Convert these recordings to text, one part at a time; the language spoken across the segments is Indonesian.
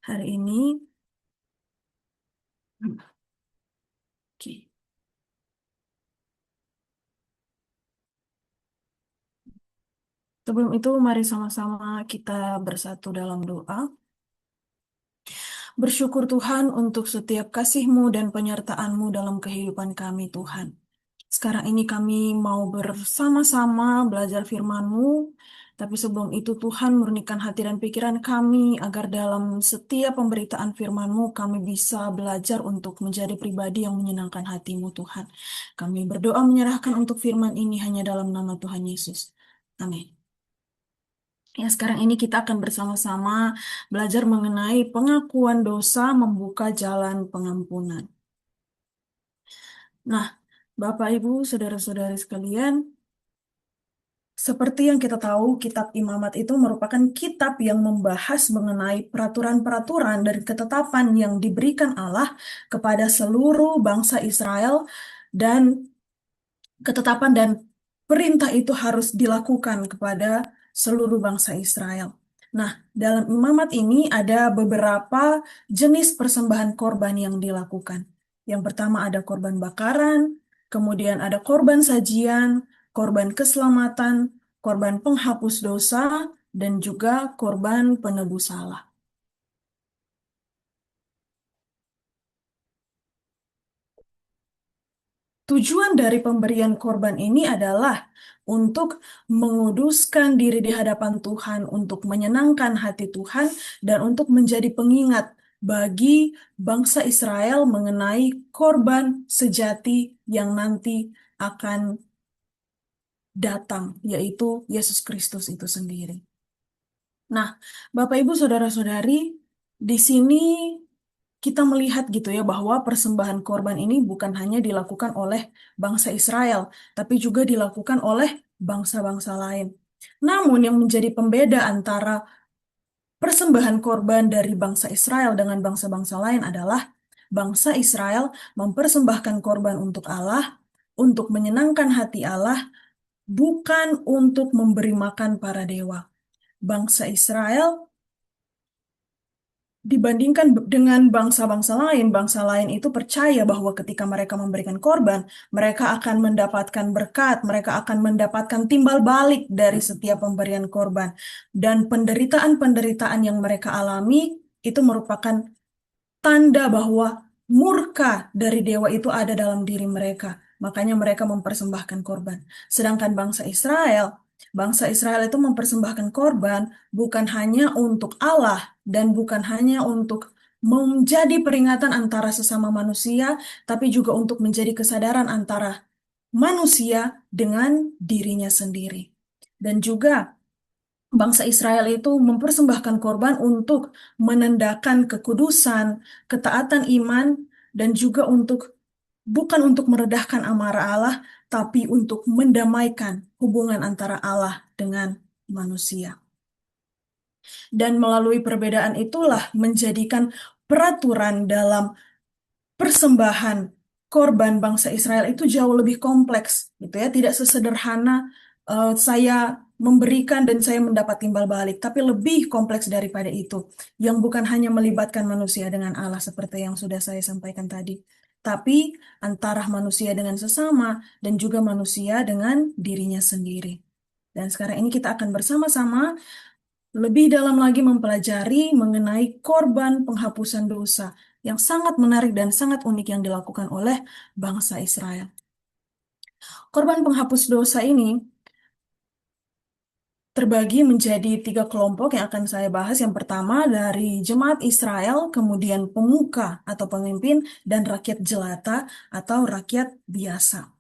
Hari ini, oke. Sebelum itu, mari sama-sama kita bersatu dalam doa. Bersyukur Tuhan untuk setiap kasih-Mu dan penyertaan-Mu dalam kehidupan kami, Tuhan. Sekarang ini kami mau bersama-sama belajar firman-Mu, tapi sebelum itu Tuhan murnikan hati dan pikiran kami agar dalam setiap pemberitaan firman-Mu kami bisa belajar untuk menjadi pribadi yang menyenangkan hati-Mu, Tuhan. Kami berdoa menyerahkan untuk firman ini hanya dalam nama Tuhan Yesus. Amin. Ya, sekarang ini kita akan bersama-sama belajar mengenai pengakuan dosa membuka jalan pengampunan. Nah, Bapak, Ibu, saudara-saudari sekalian, seperti yang kita tahu, kitab Imamat itu merupakan kitab yang membahas mengenai peraturan-peraturan dan ketetapan yang diberikan Allah kepada seluruh bangsa Israel dan ketetapan dan perintah itu harus dilakukan kepada seluruh bangsa Israel. Nah, dalam imamat ini ada beberapa jenis persembahan korban yang dilakukan. Yang pertama ada korban bakaran, kemudian ada korban sajian, korban keselamatan, korban penghapus dosa, dan juga korban penebus salah. Tujuan dari pemberian korban ini adalah untuk menguduskan diri di hadapan Tuhan, untuk menyenangkan hati Tuhan, dan untuk menjadi pengingat bagi bangsa Israel mengenai korban sejati yang nanti akan datang, yaitu Yesus Kristus itu sendiri. Nah, Bapak Ibu Saudara-saudari, di sini kita melihat gitu ya bahwa persembahan korban ini bukan hanya dilakukan oleh bangsa Israel, tapi juga dilakukan oleh bangsa-bangsa lain. Namun yang menjadi pembeda antara persembahan korban dari bangsa Israel dengan bangsa-bangsa lain adalah bangsa Israel mempersembahkan korban untuk Allah, untuk menyenangkan hati Allah, bukan untuk memberi makan para dewa. Bangsa Israel dibandingkan dengan bangsa lain itu percaya bahwa ketika mereka memberikan korban, mereka akan mendapatkan berkat, mereka akan mendapatkan timbal balik dari setiap pemberian korban. Dan penderitaan-penderitaan yang mereka alami itu merupakan tanda bahwa murka dari dewa itu ada dalam diri mereka. Makanya mereka mempersembahkan korban. Sedangkan bangsa Israel itu mempersembahkan korban bukan hanya untuk Allah dan bukan hanya untuk menjadi peringatan antara sesama manusia, tapi juga untuk menjadi kesadaran antara manusia dengan dirinya sendiri. Dan juga bangsa Israel itu mempersembahkan korban untuk menandakan kekudusan, ketaatan iman, dan juga bukan untuk meredahkan amarah Allah, tapi untuk mendamaikan hubungan antara Allah dengan manusia. Dan melalui perbedaan itulah menjadikan peraturan dalam persembahan korban bangsa Israel itu jauh lebih kompleks, gitu ya. Tidak sesederhana saya memberikan dan saya mendapat timbal balik, tapi lebih kompleks daripada itu, yang bukan hanya melibatkan manusia dengan Allah seperti yang sudah saya sampaikan tadi, tapi antara manusia dengan sesama dan juga manusia dengan dirinya sendiri. Dan sekarang ini kita akan bersama-sama lebih dalam lagi mempelajari mengenai korban penghapusan dosa yang sangat menarik dan sangat unik yang dilakukan oleh bangsa Israel. Korban penghapus dosa ini terbagi menjadi tiga kelompok yang akan saya bahas. Yang pertama dari jemaat Israel, kemudian pemuka atau pemimpin, dan rakyat jelata atau rakyat biasa.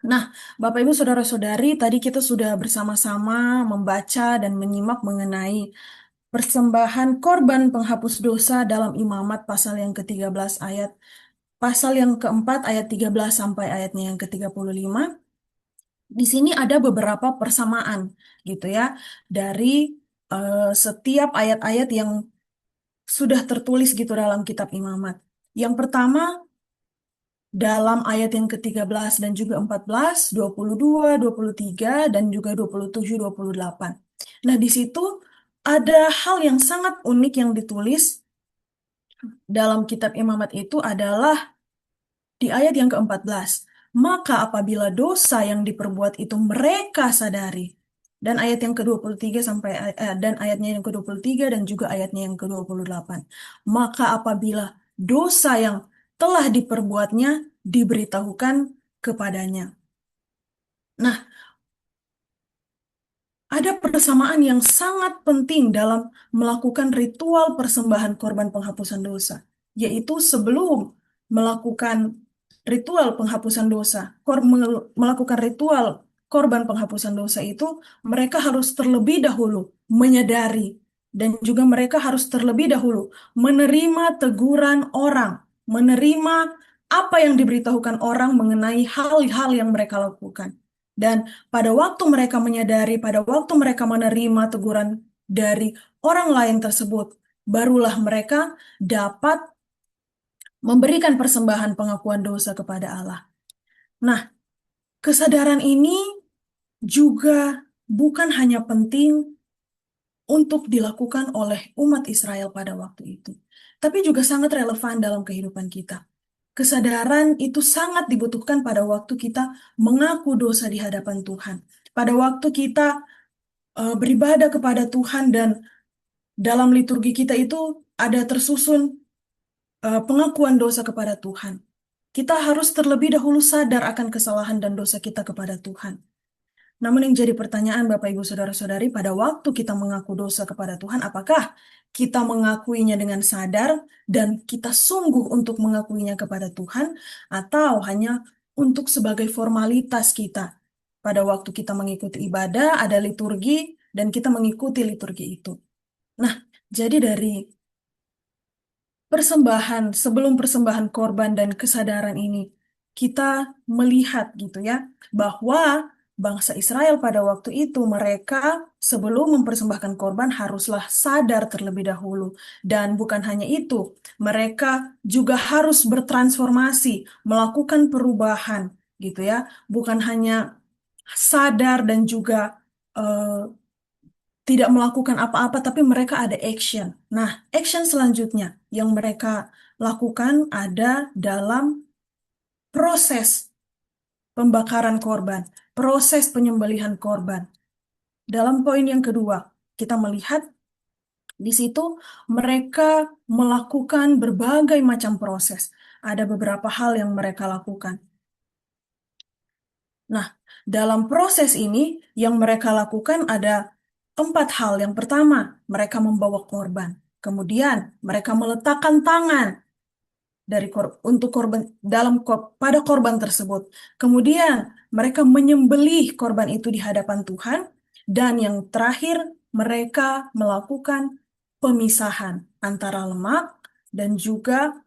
Nah, Bapak Ibu Saudara-saudari, tadi kita sudah bersama-sama membaca dan menyimak mengenai persembahan korban penghapus dosa dalam Imamat pasal yang ke-13 pasal yang keempat ayat 13 sampai ayatnya yang ke-35. Di sini ada beberapa persamaan gitu ya dari setiap ayat-ayat yang sudah tertulis gitu dalam kitab Imamat. Yang pertama dalam ayat yang ke-13 dan juga 14, 22, 23, dan juga 27, 28. Nah, di situ ada hal yang sangat unik yang ditulis dalam kitab Imamat itu adalah di ayat yang ke-14. Maka apabila dosa yang diperbuat itu mereka sadari. Dan ayat yang ke-23 sampai dan ayatnya yang ke-23 dan juga ayatnya yang ke-28. Maka apabila dosa yang telah diperbuatnya diberitahukan kepadanya. Nah, ada persamaan yang sangat penting dalam melakukan ritual persembahan korban penghapusan dosa, yaitu sebelum melakukan ritual penghapusan dosa, melakukan ritual korban penghapusan dosa itu, mereka harus terlebih dahulu menyadari dan juga mereka harus terlebih dahulu menerima teguran orang, menerima apa yang diberitahukan orang mengenai hal-hal yang mereka lakukan. Dan pada waktu mereka menyadari, pada waktu mereka menerima teguran dari orang lain tersebut, barulah mereka dapat memberikan persembahan pengakuan dosa kepada Allah. Nah, kesadaran ini juga bukan hanya penting untuk dilakukan oleh umat Israel pada waktu itu, tapi juga sangat relevan dalam kehidupan kita. Kesadaran itu sangat dibutuhkan pada waktu kita mengaku dosa di hadapan Tuhan. Pada waktu kita beribadah kepada Tuhan dan dalam liturgi kita itu ada tersusun pengakuan dosa kepada Tuhan. Kita harus terlebih dahulu sadar akan kesalahan dan dosa kita kepada Tuhan. Namun yang jadi pertanyaan Bapak Ibu Saudara-saudari pada waktu kita mengaku dosa kepada Tuhan, apakah kita mengakuinya dengan sadar dan kita sungguh untuk mengakuinya kepada Tuhan atau hanya untuk sebagai formalitas kita? Pada waktu kita mengikuti ibadah, ada liturgi dan kita mengikuti liturgi itu. Nah, jadi dari persembahan, sebelum persembahan korban dan kesadaran ini, kita melihat gitu ya, bahwa bangsa Israel pada waktu itu mereka sebelum mempersembahkan korban haruslah sadar terlebih dahulu. Dan bukan hanya itu, mereka juga harus bertransformasi, melakukan perubahan gitu ya. Bukan hanya sadar dan juga eh, tidak melakukan apa-apa, tapi mereka ada action. Nah, action selanjutnya yang mereka lakukan ada dalam proses pembakaran korban, proses penyembelihan korban. Dalam poin yang kedua, kita melihat di situ mereka melakukan berbagai macam proses. Ada beberapa hal yang mereka lakukan. Nah, dalam proses ini yang mereka lakukan ada empat hal. Yang pertama, mereka membawa korban. Kemudian, mereka meletakkan tangan untuk korban pada korban tersebut. Kemudian, mereka menyembelih korban itu di hadapan Tuhan. Dan yang terakhir, mereka melakukan pemisahan antara lemak dan juga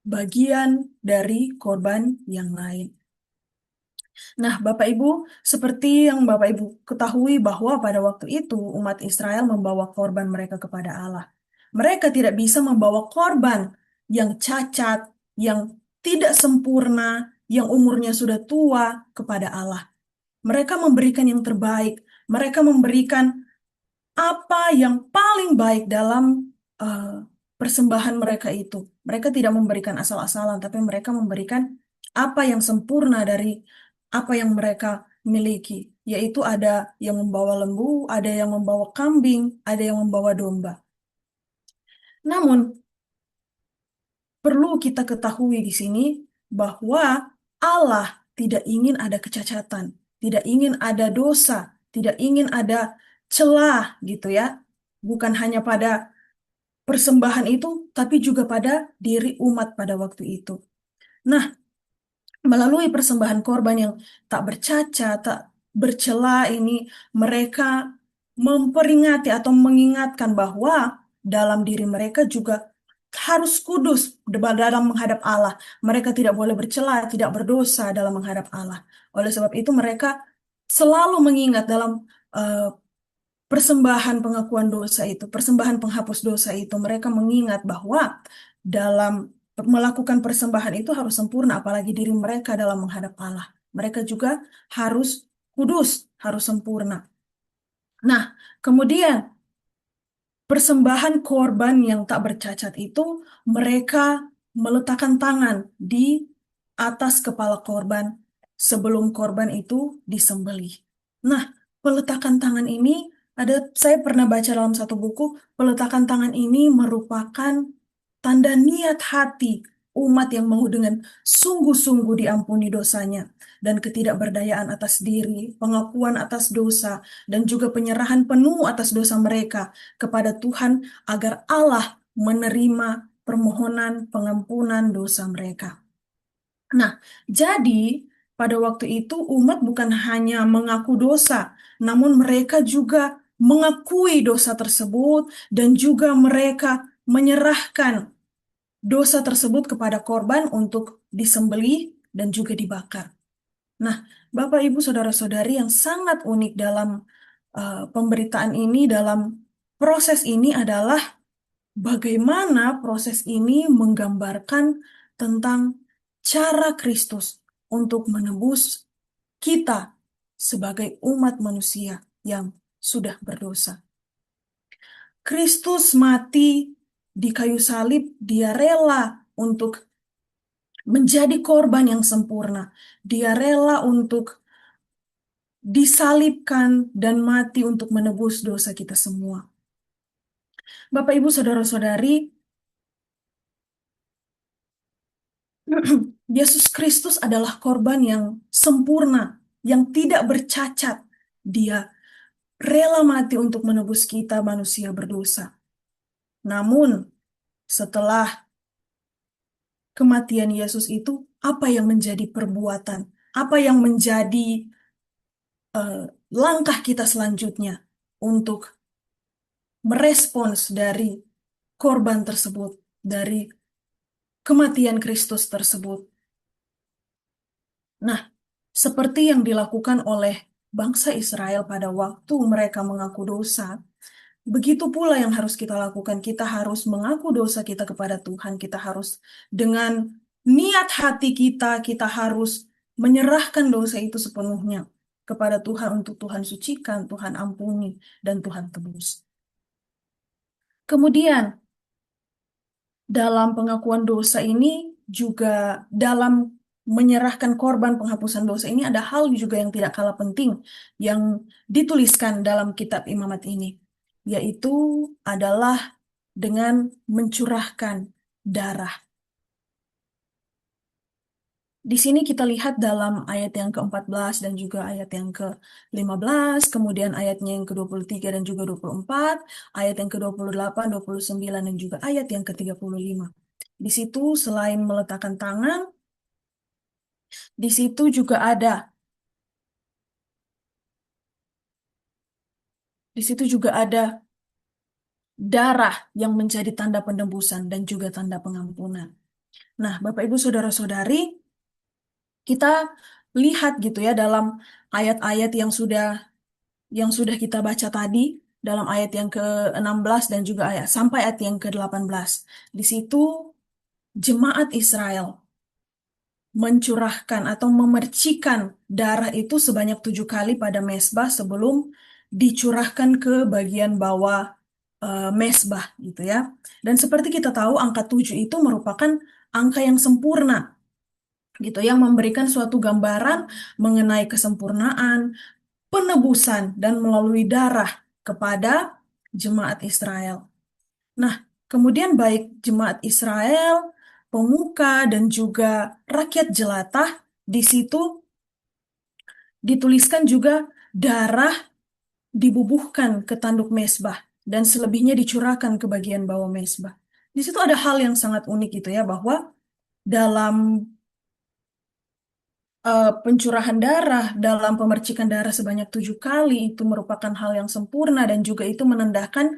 bagian dari korban yang lain. Nah, Bapak Ibu, seperti yang Bapak Ibu ketahui bahwa pada waktu itu umat Israel membawa korban mereka kepada Allah. Mereka tidak bisa membawa korban yang cacat, yang tidak sempurna, yang umurnya sudah tua kepada Allah. Mereka memberikan yang terbaik. Mereka memberikan apa yang paling baik dalam eh, persembahan mereka itu. Mereka tidak memberikan asal-asalan, tapi mereka memberikan apa yang sempurna dari apa yang mereka miliki, yaitu ada yang membawa lembu, ada yang membawa kambing, ada yang membawa domba. Namun, perlu kita ketahui di sini bahwa Allah tidak ingin ada kecacatan, tidak ingin ada dosa, tidak ingin ada celah gitu ya. Bukan hanya pada persembahan itu, tapi juga pada diri umat pada waktu itu. Nah, melalui persembahan korban yang tak bercacat, tak bercela ini, mereka memperingati atau mengingatkan bahwa dalam diri mereka juga harus kudus dalam menghadap Allah. Mereka tidak boleh bercela, tidak berdosa dalam menghadap Allah. Oleh sebab itu mereka selalu mengingat dalam eh, persembahan pengakuan dosa itu, persembahan penghapus dosa itu, mereka mengingat bahwa dalam melakukan persembahan itu harus sempurna, apalagi diri mereka dalam menghadap Allah. Mereka juga harus kudus, harus sempurna. Nah, kemudian persembahan korban yang tak bercacat itu, mereka meletakkan tangan di atas kepala korban sebelum korban itu disembelih. Nah, peletakan tangan ini saya pernah baca dalam satu buku, peletakan tangan ini merupakan tanda niat hati umat yang mau dengan sungguh-sungguh diampuni dosanya dan ketidakberdayaan atas diri, pengakuan atas dosa, dan juga penyerahan penuh atas dosa mereka kepada Tuhan agar Allah menerima permohonan pengampunan dosa mereka. Nah, jadi pada waktu itu umat bukan hanya mengaku dosa, namun mereka juga mengakui dosa tersebut dan juga mereka menyerahkan dosa tersebut kepada korban untuk disembelih dan juga dibakar. Nah, Bapak, Ibu, Saudara-saudari yang sangat unik dalam pemberitaan ini, dalam proses ini adalah bagaimana proses ini menggambarkan tentang cara Kristus untuk menebus kita sebagai umat manusia yang sudah berdosa. Kristus mati di kayu salib, dia rela untuk menjadi korban yang sempurna. Dia rela untuk disalibkan dan mati untuk menebus dosa kita semua. Bapak, Ibu, Saudara-saudari, Yesus Kristus adalah korban yang sempurna, yang tidak bercacat. Dia rela mati untuk menebus kita manusia berdosa. Namun, setelah kematian Yesus itu, apa yang menjadi perbuatan? Apa yang menjadi eh, langkah kita selanjutnya untuk merespons dari korban tersebut, dari kematian Kristus tersebut? Nah, seperti yang dilakukan oleh bangsa Israel pada waktu mereka mengaku dosa, begitu pula yang harus kita lakukan. Kita harus mengaku dosa kita kepada Tuhan. Kita harus dengan niat hati kita, kita harus menyerahkan dosa itu sepenuhnya kepada Tuhan untuk Tuhan sucikan, Tuhan ampuni, dan Tuhan tebus. Kemudian, dalam pengakuan dosa ini juga dalam menyerahkan korban penghapusan dosa ini ada hal juga yang tidak kalah penting yang dituliskan dalam kitab Imamat ini, yaitu adalah dengan mencurahkan darah. Di sini kita lihat dalam ayat yang ke-14 dan juga ayat yang ke-15, kemudian ayatnya yang ke-23 dan juga 24, ayat yang ke-28, 29, dan juga ayat yang ke-35. Di situ selain meletakkan tangan, di situ juga ada, di situ juga ada darah yang menjadi tanda penebusan dan juga tanda pengampunan. Nah, Bapak Ibu Saudara-saudari, kita lihat gitu ya dalam ayat-ayat yang sudah kita baca tadi, dalam ayat yang ke-16 dan juga ayat sampai ayat yang ke-18. Di situ jemaat Israel mencurahkan atau memercikan darah itu sebanyak 7 kali pada mezbah sebelum dicurahkan ke bagian bawah mezbah gitu ya. Dan seperti kita tahu angka 7 itu merupakan angka yang sempurna gitu, yang memberikan suatu gambaran mengenai kesempurnaan, penebusan, dan melalui darah kepada jemaat Israel. Nah, kemudian baik jemaat Israel, pemuka, dan juga rakyat jelatah, di situ dituliskan juga darah dibubuhkan ke tanduk mezbah dan selebihnya dicurahkan ke bagian bawah mezbah. Di situ ada hal yang sangat unik gitu ya, bahwa dalam pencurahan darah, dalam pemercikan darah sebanyak 7 kali itu merupakan hal yang sempurna dan juga itu menandakan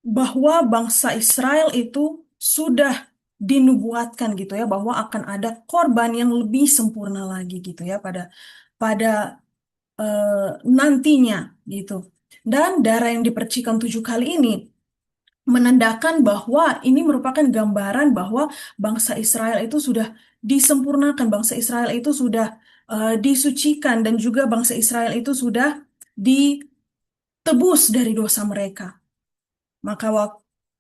bahwa bangsa Israel itu sudah dinubuatkan gitu ya, bahwa akan ada korban yang lebih sempurna lagi gitu ya pada pada eh, nantinya gitu. Dan darah yang dipercikan 7 kali ini menandakan bahwa ini merupakan gambaran bahwa bangsa Israel itu sudah disempurnakan, bangsa Israel itu sudah disucikan, dan juga bangsa Israel itu sudah tebus dari dosa mereka. Maka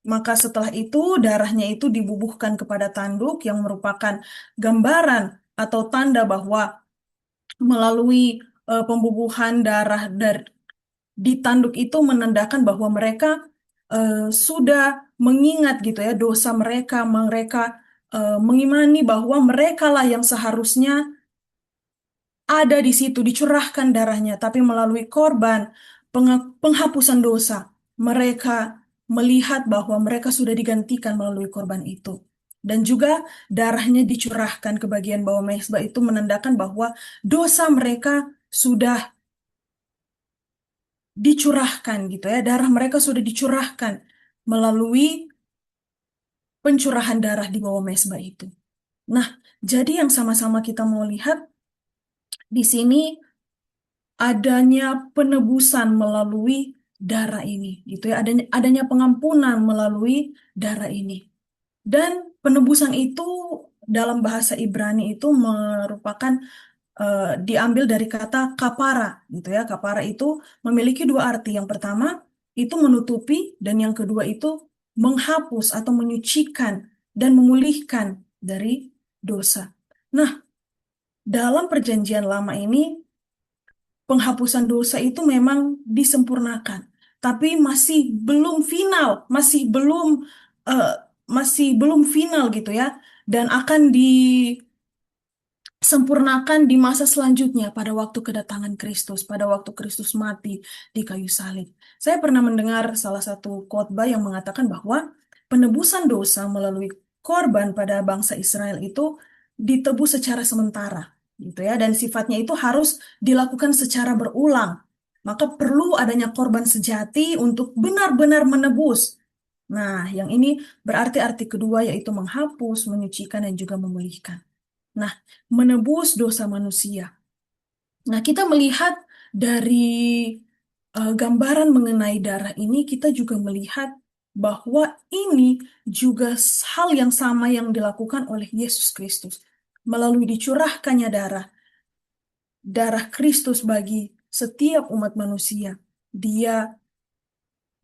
maka setelah itu darahnya itu dibubuhkan kepada tanduk yang merupakan gambaran atau tanda bahwa melalui pembubuhan darah dari di tanduk itu menandakan bahwa mereka sudah mengingat gitu ya dosa mereka, mereka mengimani bahwa merekalah yang seharusnya ada di situ dicurahkan darahnya, tapi melalui korban penghapusan dosa, mereka melihat bahwa mereka sudah digantikan melalui korban itu. Dan juga darahnya dicurahkan ke bagian bawah mezbah itu menandakan bahwa dosa mereka sudah dicurahkan gitu ya, darah mereka sudah dicurahkan melalui pencurahan darah di bawah mezbah itu. Nah, jadi yang sama-sama kita mau lihat di sini adanya penebusan melalui darah ini gitu ya, adanya pengampunan melalui darah ini. Dan penebusan itu dalam bahasa Ibrani itu merupakan diambil dari kata kapara gitu ya. Kapara itu memiliki dua arti. Yang pertama itu menutupi dan yang kedua itu menghapus atau menyucikan dan memulihkan dari dosa. Nah, dalam perjanjian lama ini penghapusan dosa itu memang disempurnakan, tapi eh, masih belum final gitu ya, dan akan disempurnakan di masa selanjutnya pada waktu kedatangan Kristus, pada waktu Kristus mati di kayu salib. Saya pernah mendengar salah satu khotbah yang mengatakan bahwa penebusan dosa melalui korban pada bangsa Israel itu ditebus secara sementara, gitu ya, dan sifatnya itu harus dilakukan secara berulang. Maka perlu adanya korban sejati untuk benar-benar menebus. Nah, yang ini berarti arti kedua yaitu menghapus, menyucikan, dan juga memulihkan. Nah, menebus dosa manusia. Nah, kita melihat dari gambaran mengenai darah ini, kita juga melihat bahwa ini juga hal yang sama yang dilakukan oleh Yesus Kristus. Melalui dicurahkannya darah Kristus bagi setiap umat manusia. Dia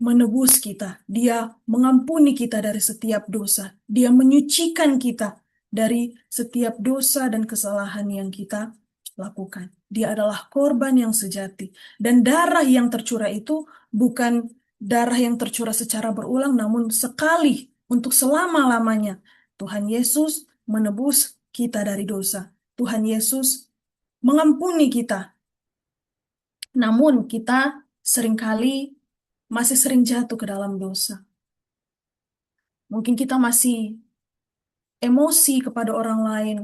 menebus kita, dia mengampuni kita dari setiap dosa, dia menyucikan kita dari setiap dosa dan kesalahan yang kita lakukan. Dia adalah korban yang sejati, dan darah yang tercurah itu bukan darah yang tercurah secara berulang, namun sekali untuk selama-lamanya. Tuhan Yesus menebus kita dari dosa. Tuhan Yesus mengampuni kita, namun kita seringkali masih sering jatuh ke dalam dosa. Mungkin kita masih emosi kepada orang lain,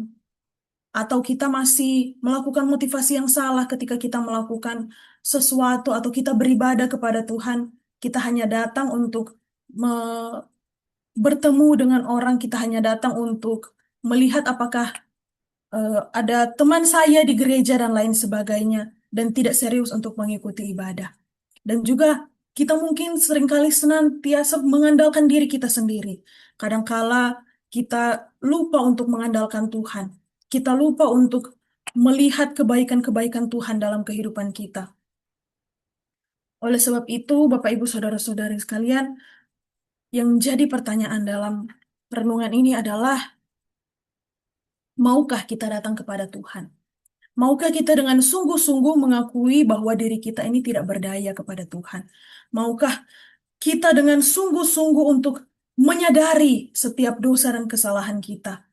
atau kita masih melakukan motivasi yang salah ketika kita melakukan sesuatu, atau kita beribadah kepada Tuhan. Kita hanya datang untuk bertemu dengan orang, kita hanya datang untuk melihat apakah ada teman saya di gereja dan lain sebagainya, dan tidak serius untuk mengikuti ibadah. Dan juga kita mungkin seringkali senantiasa mengandalkan diri kita sendiri. Kadangkala kita lupa untuk mengandalkan Tuhan. Kita lupa untuk melihat kebaikan-kebaikan Tuhan dalam kehidupan kita. Oleh sebab itu, Bapak Ibu Saudara-saudari sekalian, yang menjadi pertanyaan dalam renungan ini adalah, maukah kita datang kepada Tuhan? Maukah kita dengan sungguh-sungguh mengakui bahwa diri kita ini tidak berdaya kepada Tuhan? Maukah kita dengan sungguh-sungguh untuk menyadari setiap dosa dan kesalahan kita?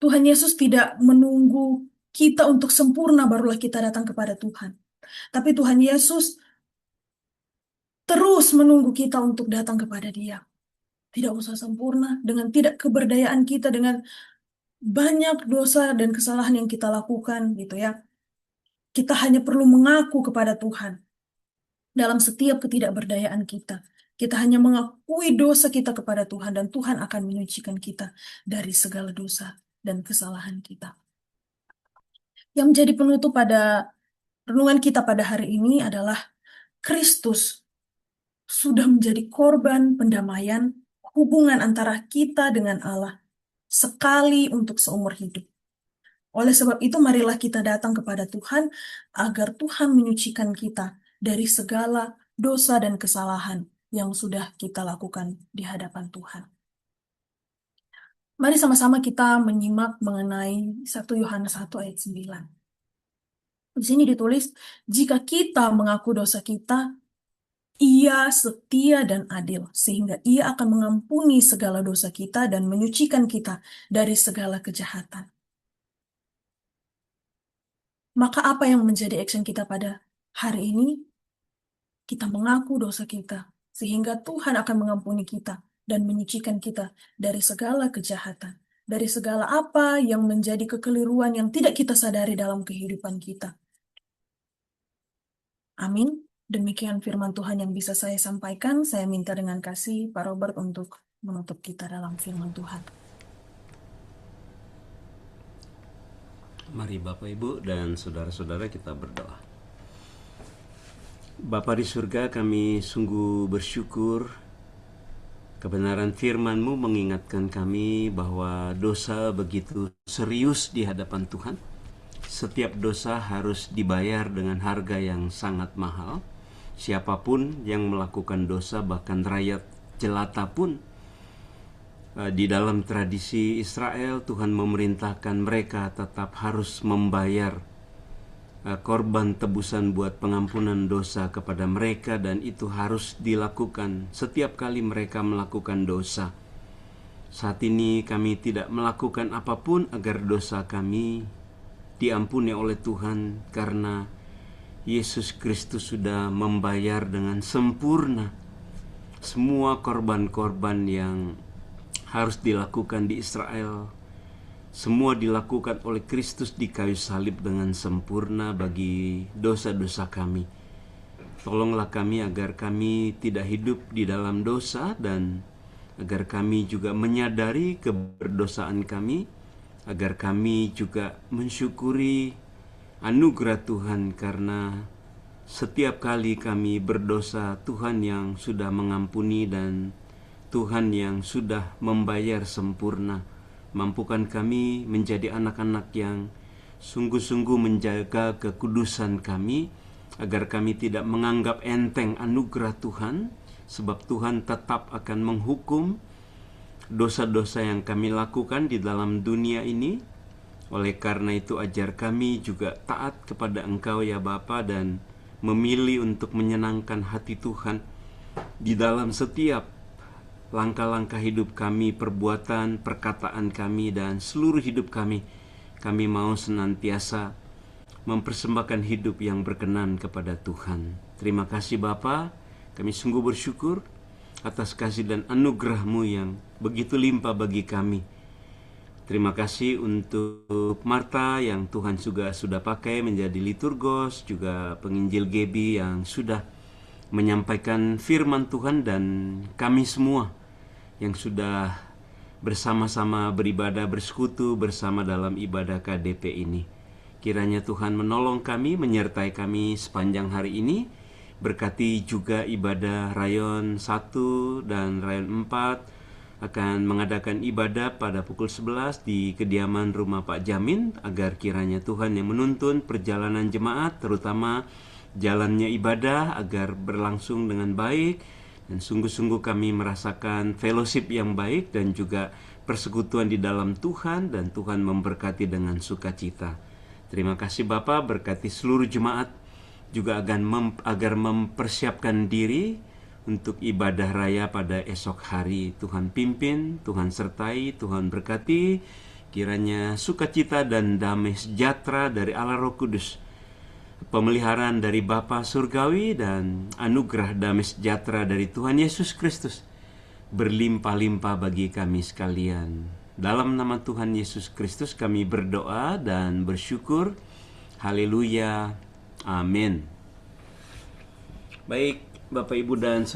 Tuhan Yesus tidak menunggu kita untuk sempurna barulah kita datang kepada Tuhan. Tapi Tuhan Yesus terus menunggu kita untuk datang kepada Dia. Tidak usah sempurna, dengan tidak keberdayaan kita, dengan banyak dosa dan kesalahan yang kita lakukan, gitu ya. Kita hanya perlu mengaku kepada Tuhan dalam setiap ketidakberdayaan kita. Kita hanya mengakui dosa kita kepada Tuhan, dan Tuhan akan menyucikan kita dari segala dosa dan kesalahan kita. Yang menjadi penutup pada renungan kita pada hari ini adalah Kristus sudah menjadi korban pendamaian hubungan antara kita dengan Allah sekali untuk seumur hidup. Oleh sebab itu, marilah kita datang kepada Tuhan agar Tuhan menyucikan kita dari segala dosa dan kesalahan yang sudah kita lakukan di hadapan Tuhan. Mari sama-sama kita menyimak mengenai 1 Yohanes 1 ayat 9. Di sini ditulis, jika kita mengaku dosa kita, Ia setia dan adil, sehingga Ia akan mengampuni segala dosa kita dan menyucikan kita dari segala kejahatan. Maka apa yang menjadi action kita pada hari ini? Kita mengaku dosa kita, sehingga Tuhan akan mengampuni kita dan menyucikan kita dari segala kejahatan, dari segala apa yang menjadi kekeliruan yang tidak kita sadari dalam kehidupan kita. Amin. Demikian firman Tuhan yang bisa saya sampaikan. Saya minta dengan kasih Pak Robert untuk menutup kita dalam firman Tuhan. Mari Bapak Ibu dan saudara-saudara kita berdoa. Bapa di surga, kami sungguh bersyukur kebenaran firman-Mu mengingatkan kami bahwa dosa begitu serius di hadapan Tuhan. Setiap dosa harus dibayar dengan harga yang sangat mahal. Siapapun yang melakukan dosa, bahkan rakyat jelata pun, di dalam tradisi Israel, Tuhan memerintahkan mereka tetap harus membayar korban tebusan buat pengampunan dosa kepada mereka, dan itu harus dilakukan setiap kali mereka melakukan dosa. Saat ini kami tidak melakukan apapun agar dosa kami diampuni oleh Tuhan, karena Yesus Kristus sudah membayar dengan sempurna semua korban-korban yang harus dilakukan di Israel. Semua dilakukan oleh Kristus di kayu salib dengan sempurna bagi dosa-dosa kami. Tolonglah kami agar kami tidak hidup di dalam dosa, dan agar kami juga menyadari keberdosaan kami, agar kami juga mensyukuri anugerah Tuhan, karena setiap kali kami berdosa, Tuhan yang sudah mengampuni dan Tuhan yang sudah membayar sempurna. Mampukan kami menjadi anak-anak yang sungguh-sungguh menjaga kekudusan kami, agar kami tidak menganggap enteng anugerah Tuhan, sebab Tuhan tetap akan menghukum dosa-dosa yang kami lakukan di dalam dunia ini. Oleh karena itu, ajar kami juga taat kepada Engkau ya Bapa, dan memilih untuk menyenangkan hati Tuhan di dalam setiap langkah-langkah hidup kami, perbuatan, perkataan kami, dan seluruh hidup kami. Kami mau senantiasa mempersembahkan hidup yang berkenan kepada Tuhan. Terima kasih Bapa, kami sungguh bersyukur atas kasih dan anugerah-Mu yang begitu limpah bagi kami. Terima kasih untuk Marta yang Tuhan juga sudah pakai menjadi liturgos, juga penginjil Gebi yang sudah menyampaikan firman Tuhan, dan kami semua yang sudah bersama-sama beribadah, bersekutu bersama dalam ibadah KDP ini. Kiranya Tuhan menolong kami, menyertai kami sepanjang hari ini. Berkati juga ibadah Rayon 1 dan Rayon 4 akan mengadakan ibadah pada pukul 11 di kediaman rumah Pak Jamin, agar kiranya Tuhan yang menuntun perjalanan jemaat, terutama jalannya ibadah, agar berlangsung dengan baik, dan sungguh-sungguh kami merasakan fellowship yang baik dan juga persekutuan di dalam Tuhan, dan Tuhan memberkati dengan sukacita. Terima kasih Bapa, berkati seluruh jemaat juga agar mempersiapkan diri untuk ibadah raya pada esok hari. Tuhan pimpin, Tuhan sertai, Tuhan berkati. Kiranya sukacita dan damai sejahtera dari Allah Roh Kudus, pemeliharaan dari Bapa Surgawi, dan anugerah damai sejahtera dari Tuhan Yesus Kristus berlimpah-limpah bagi kami sekalian. Dalam nama Tuhan Yesus Kristus kami berdoa dan bersyukur. Haleluya. Amin. Baik, Bapak Ibu dan